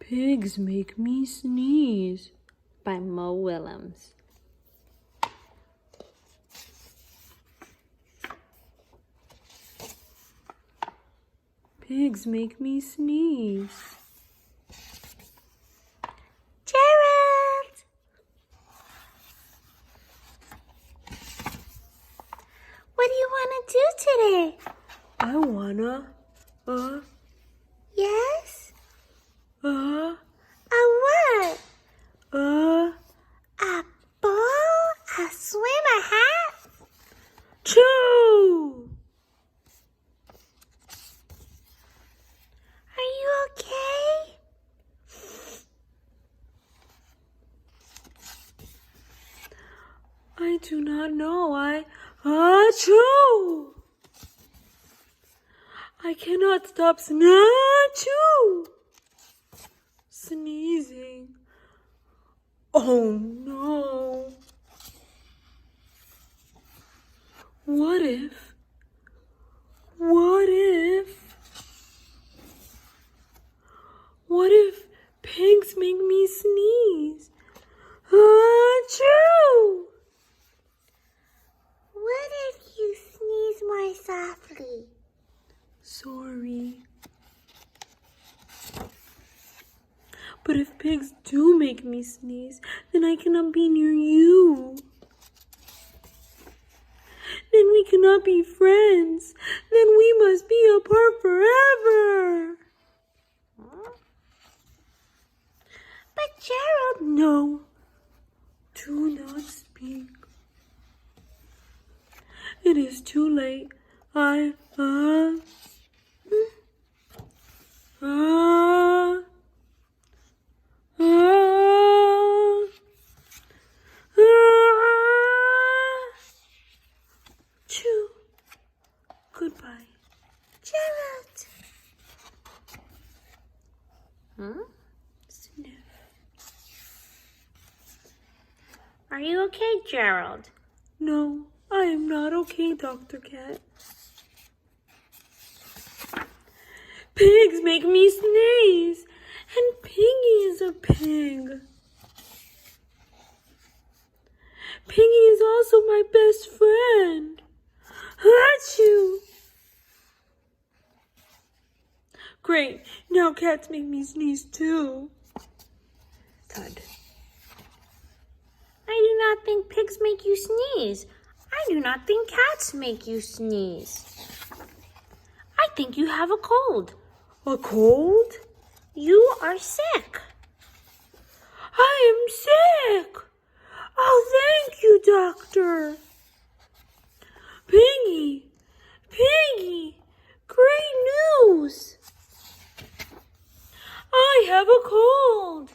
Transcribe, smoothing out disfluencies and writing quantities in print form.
Pigs Make Me Sneeze by Mo Willems. Pigs make me sneeze. Gerald! What do you want to do today? I wanna, Yes? uh, A what? uh, A ball? A swim? A hat? chew! Are you okay? I do not know. Achoo! I cannot stop sneezing. Oh no. What if pigs make me sneeze? Achoo! What if you sneeze more softly? Sorry. But if pigs do make me sneeze, then I cannot be near you. Then we cannot be friends. Then we must be apart forever. But Gerald, No, do not speak. It is too late. Chew. Goodbye. Gerald. Sniff. Are you okay, Gerald? No, I am not okay, Dr. Cat. Pigs make me sneeze, and Piggy is a pig. Piggy is also my best friend. Achoo! Great, now cats make me sneeze too. Thud. I do not think pigs make you sneeze. I do not think cats make you sneeze. I think you have a cold. A cold? You are sick. I am sick. Oh, thank you, doctor. Piggy, great news. I have a cold.